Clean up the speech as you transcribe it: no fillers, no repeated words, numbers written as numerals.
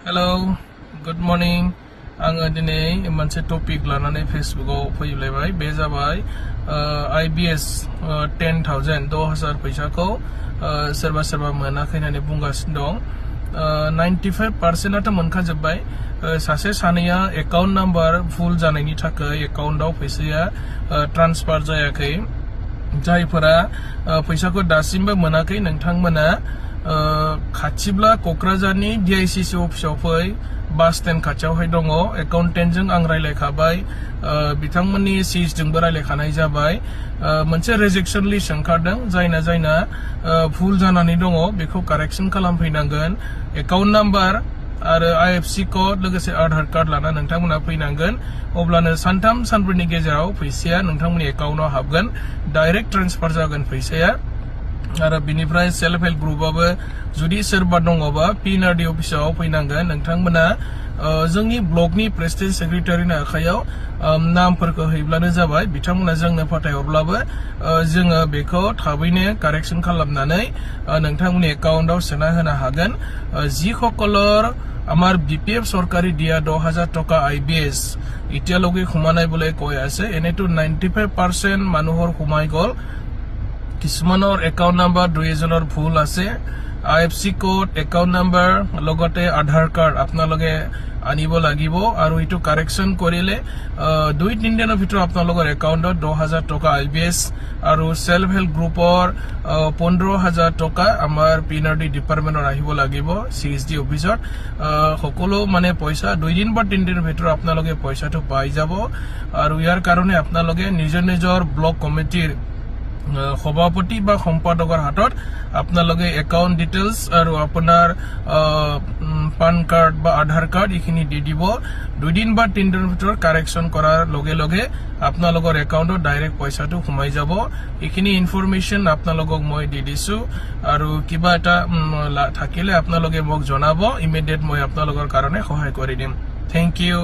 Hello, good morning. आङो दिनै मोनसे टपिक लानानै फेसबुकआव फैलायबाय बे जाबाय IBS 10,000 फैसाखौ सोरबा सोरबा मोनाखै होननानै बुंगासिनो दं 95% मोनखाजोब्बाय सासे सानैया एकाउन्ट नाम्बार भुल जानायनि थाखाय एकाउन्टआव फैसाया ट्रान्सफार जायाखै जायफोरा फैसाखौ दासिमबो मोनाखै नोंथांमोना खाथिब्ला क'क्राझारनि DICC अफिसाव फै बास स्टेन्ड खाथियावहाय दङ एकाउन्टेन्टजों आं रायलायखाबाय बिथांमोननि सिजोंबो रायलायखानाय जाबाय मोनसे रेजेक्सन लिस्ट ओंखारदों जायना भुल जानानै दङ बेखौ कारेक्सन खालामफैनांगोन एकाउन्ट नाम्बार आरो IFSC कोड लोगोसे आधार कार्ड लाना नोंथांमोना फैनांगोन अब्लानो सानथाम सानब्रैनि गेजेराव फैसाया नोंथांमोननि एकाउन्टआव हाबगोन डाइरेक्ट ट्रेन्सफार जागोन फैसाया आरो बिनिफ्राय सेल्फ हेल्प ग्रुपआबो जुदि सोरबा दङबा PNRD अफिसाव फैनांगोन नोंथांमोना जोंनि ब्लकनि प्रेसिडेन्ट सेक्रेटारिनि आखायाव नामफोरखौ हैब्लानो जाबाय बिथांमोना जोंनो फाथायहरब्लाबो जोङो बेखौ थाबैनो कारेक्सन खालामनानै नोंथांमोननि एकाउन्टआव सोना होनो हागोन যিসকলৰ আমাৰ BPF চৰকাৰী দিয়া 10,000 টকা IBS এতিয়ালৈকে সোমানাই বুলি কৈ আছে এনেটো 95% মানুহৰ সোমাই গল কিছুমানৰ একাউন্ট নাম্বাৰ দুই এজনৰ ভুল আছে IFSC কোড একাউন্ট নাম্বাৰ লগতে আধাৰ কাৰ্ড আপোনালোকে আনিব লাগিব আৰু ইটো কাৰেকচন কৰিলে 2-3 দিনৰ ভিতৰত আপোনালোকৰ একাউন্টত 10,000 টকা IBS আৰু সেলফ হেল্প গ্ৰুপৰ 15,000 টকা আমাৰ PNRD ডিপাৰ্টমেন্টৰ আহিব লাগিব CSD অফিচত সকলো মানে পইচা 2 দিন বা 3 দিনৰ ভিতৰত আপোনালোকে পইচাটো পাই যাব আৰু ইয়াৰ কাৰণে আপোনালোকে নিজৰ ব্লক কমিটিৰ সভাপতি বা সম্পাদকৰ হাতত আপোনালোকে একাউন্ট ডিটেইলস আৰু আপোনাৰ পান কাৰ্ড বা আধাৰ কাৰ্ড ইখিনি দি দিব 2 দিন বা 3 দিনৰ ভিতৰত কাৰেকচন কৰাৰ লগে আপোনালোকৰ একাউন্টত ডাইৰেক্ট পইচাটো সোমাই যাব ইখিনি ইনফৰমেশন আপোনালোকক মই দি দিছো আৰু কিবা এটা থাকিলে আপোনালোকে মোক জনাব ইমিডিয়েট মই আপোনালোকৰ কাৰণে সহায় কৰি দিম থ্যাংক ইউ